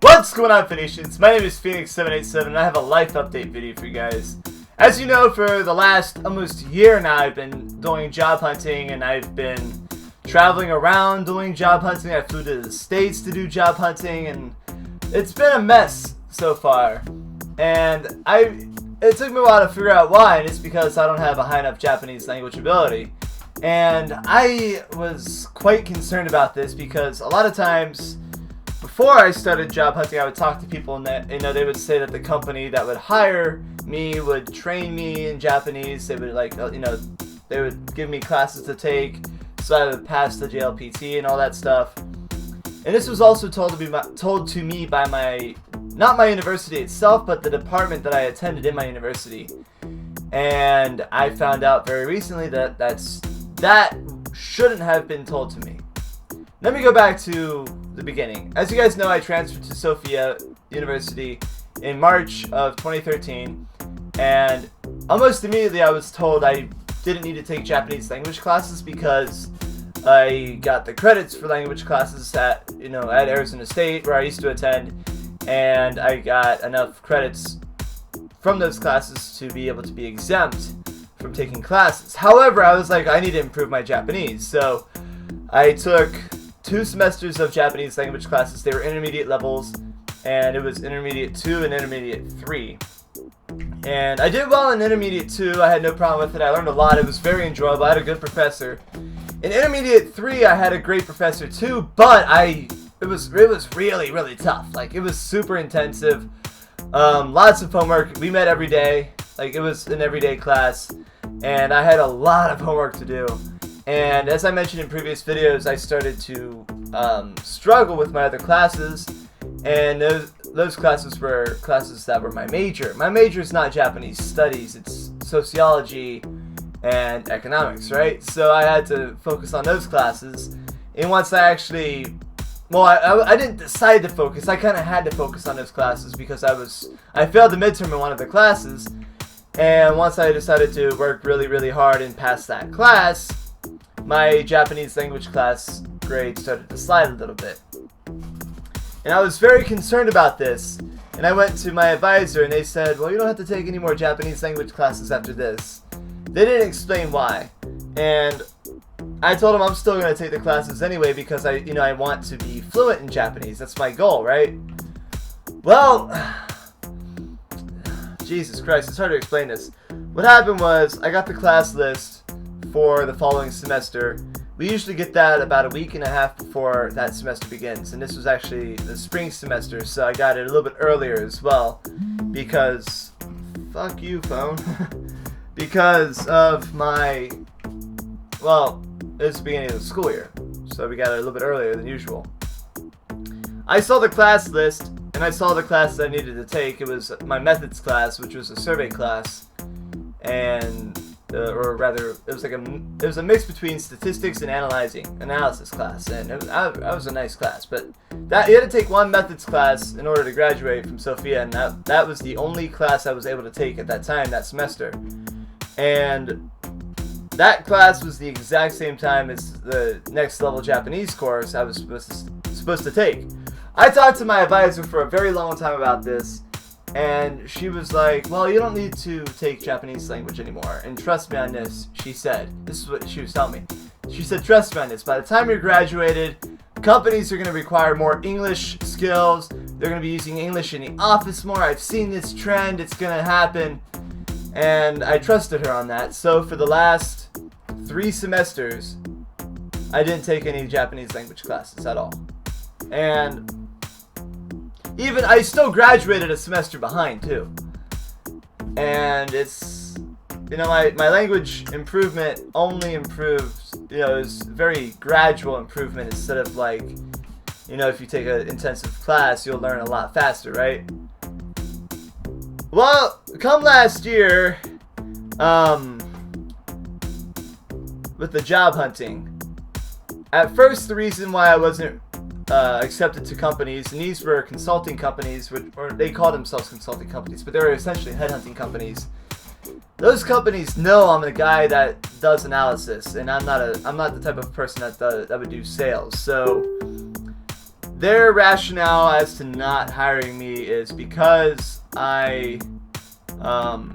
What's going on, Phoenicians? My name is Phoenyx787 and I have a life update video for you guys. As you know, for the last almost year now, I've been doing job hunting and I've been traveling around doing job hunting. I flew to the States to do job hunting and it's been a mess so far. And it took me a while to figure out why, and it's because I don't have a high enough Japanese language ability. And I was quite concerned about this because a lot of times before I started job hunting, I would talk to people and they would say that the company that would hire me would train me in Japanese. They would they would give me classes to take so I would pass the JLPT and all that stuff. And this was also told to me by not my university itself, but the department that I attended in my university. And I found out very recently that that shouldn't have been told to me. Let me go back to the beginning. As you guys know, I transferred to Sophia University in March of 2013, and almost immediately I was told I didn't need to take Japanese language classes because I got the credits for language classes at Arizona State, where I used to attend, and I got enough credits from those classes to be able to be exempt from taking classes. However, I was like, I need to improve my Japanese, so I took 2 semesters of Japanese language classes. They were intermediate levels, and it was intermediate 2 and intermediate 3. And I did well in intermediate 2. I had no problem with it. I learned a lot. It was very enjoyable. I had a good professor. In intermediate 3, I had a great professor too, but it was really, really tough. Like, it was super intensive. Lots of homework. We met every day. Like, it was an everyday class, and I had a lot of homework to do. And as I mentioned in previous videos, I started to struggle with my other classes, and those classes were classes that were my major. My major is not Japanese studies, it's sociology and economics, right? So I had to focus on those classes, and once I actually, I didn't decide to focus, I kind of had to focus on those classes because I failed the midterm in one of the classes, and once I decided to work really, really hard and pass that class, my Japanese language class grade started to slide a little bit. And I was very concerned about this, and I went to my advisor and they said, well, you don't have to take any more Japanese language classes after this. They didn't explain why, and I told them I'm still going to take the classes anyway because I want to be fluent in Japanese. That's my goal, right? Well, Jesus Christ, it's hard to explain this. What happened was I got the class list for the following semester. We usually get that about a week and a half before that semester begins, and this was actually the spring semester, so I got it a little bit earlier as well because, fuck you, phone, because of my, it's the beginning of the school year, so we got it a little bit earlier than usual. I saw the class list, and I saw the class that I needed to take. It was my methods class, which was a survey class, and or rather, it was a mix between statistics and analysis class, and it was a nice class. But you had to take one methods class in order to graduate from Sophia, and that was the only class I was able to take at that time, that semester. And that class was the exact same time as the next level Japanese course I was supposed to take. I talked to my advisor for a very long time about this, and she was like, well, you don't need to take Japanese language anymore. And trust me on this, she said. This is what she was telling me. She said, trust me on this. By the time you're graduated, companies are going to require more English skills. They're going to be using English in the office more. I've seen this trend. It's going to happen. And I trusted her on that. So for the last 3 semesters, I didn't take any Japanese language classes at all. And even I still graduated a semester behind too, and it's my language improvement only improved. It's very gradual improvement instead of like if you take an intensive class you'll learn a lot faster, right? Well, come last year, with the job hunting, at first the reason why I wasn't accepted to companies, and these were consulting companies, or they call themselves consulting companies, but they were essentially headhunting companies. Those companies know I'm the guy that does analysis, and I'm not the type of person that would do sales. So their rationale as to not hiring me is because I am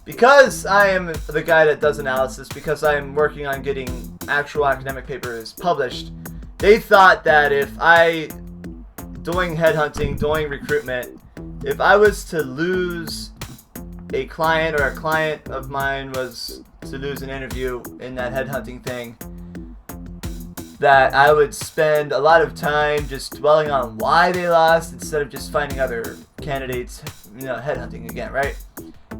the guy that does analysis, because I am working on getting actual academic papers published. They thought that if I, doing headhunting, doing recruitment, if I was to lose a client, or a client of mine was to lose an interview in that headhunting thing, that I would spend a lot of time just dwelling on why they lost instead of just finding other candidates, headhunting again, right?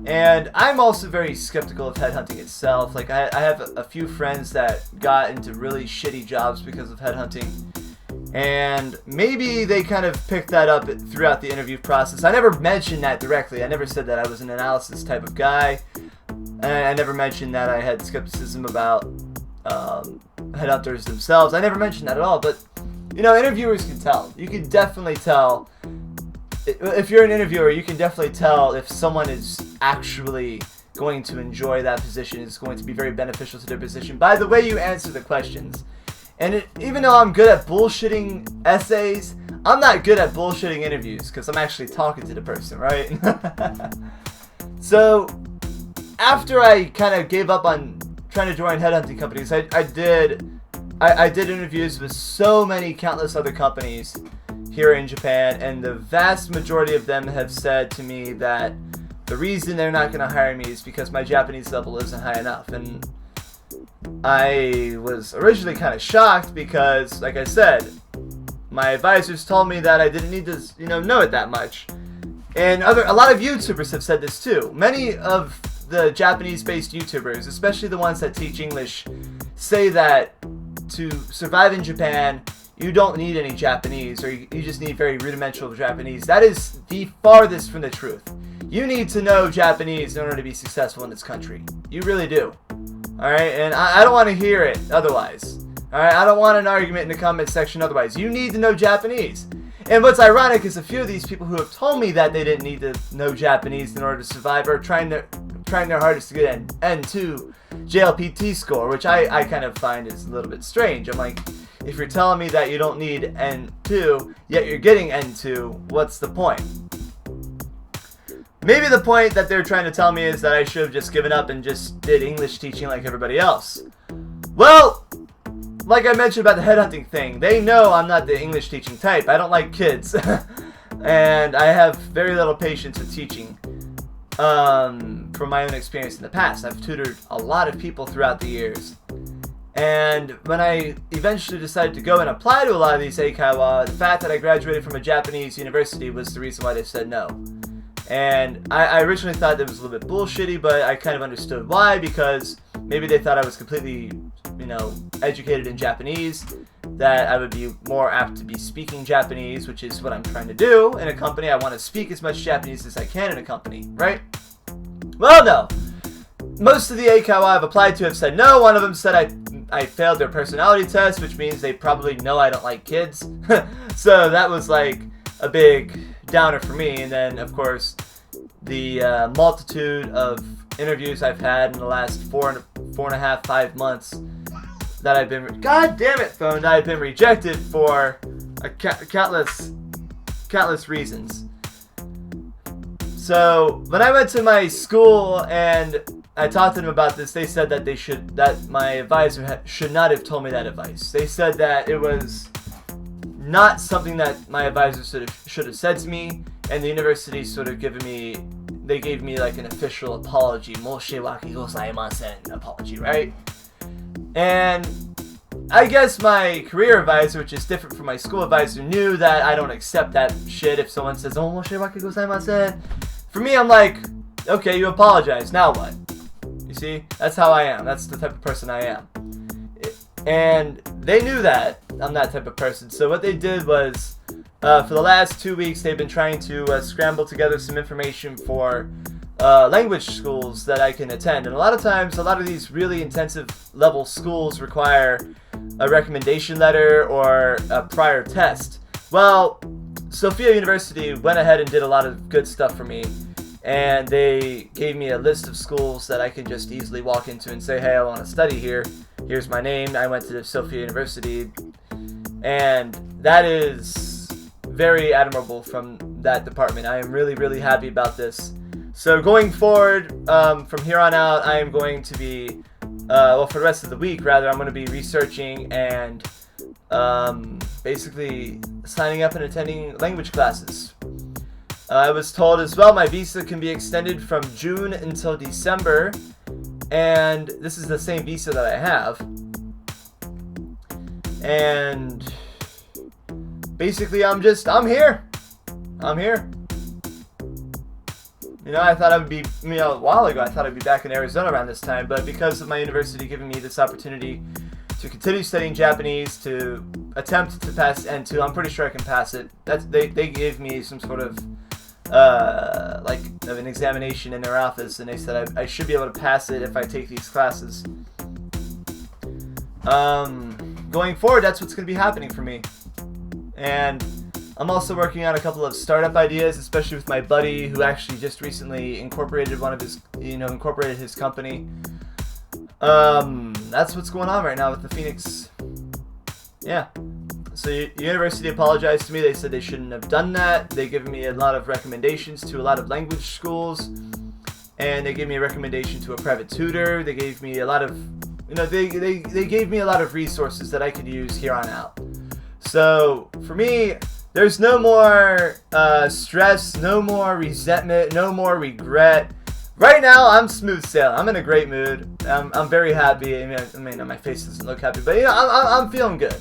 And I'm also very skeptical of headhunting itself. Like, I have a few friends that got into really shitty jobs because of headhunting, and maybe they kind of picked that up throughout the interview process. I never mentioned that directly. I never said that I was an analysis type of guy. I never mentioned that I had skepticism about headhunters themselves. I never mentioned that at all, but interviewers can tell. You can definitely tell. If you're an interviewer, you can definitely tell if someone is actually going to enjoy that position, is going to be very beneficial to their position, by the way you answer the questions. And even though I'm good at bullshitting essays, I'm not good at bullshitting interviews, because I'm actually talking to the person, right? So, after I kind of gave up on trying to join headhunting companies, I did interviews with so many countless other companies here in Japan, and the vast majority of them have said to me that the reason they're not going to hire me is because my Japanese level isn't high enough. And I was originally kind of shocked because, like I said, my advisors told me that I didn't need to, know it that much. And a lot of YouTubers have said this too. Many of the Japanese-based YouTubers, especially the ones that teach English, say that to survive in Japan, you don't need any Japanese, or you just need very rudimental Japanese. That is the farthest from the truth. You need to know Japanese in order to be successful in this country. You really do. Alright, and I don't want to hear it otherwise. Alright, I don't want an argument in the comment section otherwise. You need to know Japanese. And what's ironic is a few of these people who have told me that they didn't need to know Japanese in order to survive are trying their hardest to get an N2 JLPT score, which I kind of find is a little bit strange. I'm like, if you're telling me that you don't need N2, yet you're getting N2, what's the point? Maybe the point that they're trying to tell me is that I should have just given up and just did English teaching like everybody else. Well, like I mentioned about the headhunting thing, they know I'm not the English teaching type. I don't like kids. And I have very little patience with teaching. From my own experience in the past. I've tutored a lot of people throughout the years. And when I eventually decided to go and apply to a lot of these eikaiwa, the fact that I graduated from a Japanese university was the reason why they said no. And I originally thought that was a little bit bullshitty, but I kind of understood why, because maybe they thought I was completely, educated in Japanese, that I would be more apt to be speaking Japanese, which is what I'm trying to do in a company. I want to speak as much Japanese as I can in a company, right? Well, no. Most of the eikaiwa I've applied to have said no. One of them said I failed their personality test, which means they probably know I don't like kids. So that was like a big downer for me. And then, of course, the multitude of interviews I've had in the last 4.5 months that I've been, God damn it, phone, that I've been rejected for countless reasons. So when I went to my school and I talked to them about this, they said that my advisor should not have told me that advice. They said that it was not something that my advisor should have said to me, and the university they gave me like an official apology, moshewake gozaimasen apology, right? And I guess my career advisor, which is different from my school advisor, knew that I don't accept that shit if someone says, oh, moshewake gozaimasen. For me, I'm like, okay, you apologize, now what? You see? That's how I am. That's the type of person I am. And they knew that I'm that type of person. So what they did was, for the last 2 weeks, they've been trying to scramble together some information for language schools that I can attend. And a lot of times, a lot of these really intensive level schools require a recommendation letter or a prior test. Well, Sophia University went ahead and did a lot of good stuff for me. And they gave me a list of schools that I can just easily walk into and say, hey, I want to study here. Here's my name. I went to Sophia University. And that is very admirable from that department. I am really, really happy about this. So going forward, from here on out, I am going to be, well, for the rest of the week, rather, I'm going to be researching and basically signing up and attending language classes. I was told as well my visa can be extended from June until December, and this is the same visa that I have. And basically I'm here. You know, I thought I would be, a while ago, I thought I'd be back in Arizona around this time, but because of my university giving me this opportunity to continue studying Japanese, to attempt to pass N2, I'm pretty sure I can pass it. They gave me some sort of, like, of an examination in their office, and they said I should be able to pass it if I take these classes. Going forward, that's what's going to be happening for me. And I'm also working on a couple of startup ideas, especially with my buddy who actually just recently incorporated one of his, incorporated his company. That's what's going on right now with the Phoenyx. Yeah. So the university apologized to me. They said they shouldn't have done that. They gave me a lot of recommendations to a lot of language schools, and they gave me a recommendation to a private tutor. They gave me a lot of, they gave me a lot of resources that I could use here on out. So for me, there's no more stress, no more resentment, no more regret. Right now, I'm smooth sailing. I'm in a great mood. I'm very happy. I mean, my face doesn't look happy, but I'm feeling good.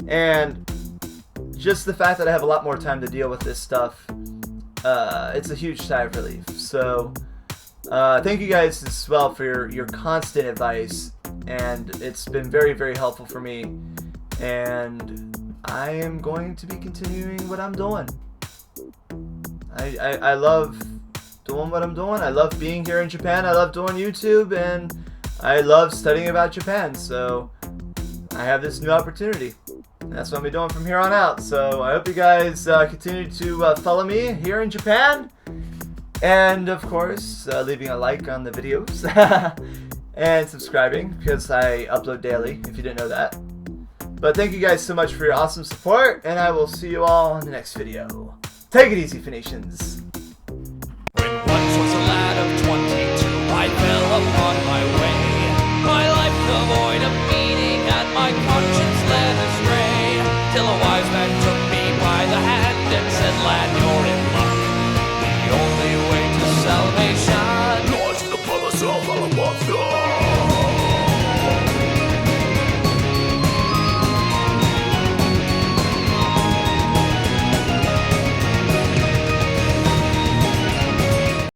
And just the fact that I have a lot more time to deal with this stuff, it's a huge sigh of relief. So thank you guys as well for your constant advice, and it's been very, very helpful for me. And I am going to be continuing what I'm doing. I love doing what I'm doing. I love being here in Japan. I love doing YouTube, and I love studying about Japan. So I have this new opportunity. And that's what I'm doing from here on out. So I hope you guys continue to follow me here in Japan. And of course, leaving a like on the videos. And subscribing, because I upload daily, if you didn't know that. But thank you guys so much for your awesome support, and I will see you all in the next video. Take it easy, Phoenicians. When once was a lad of 22, I fell upon my way. My life devoid of meaning, and my conscience led astray. Till a wise man took me by the hand and said, "Lad,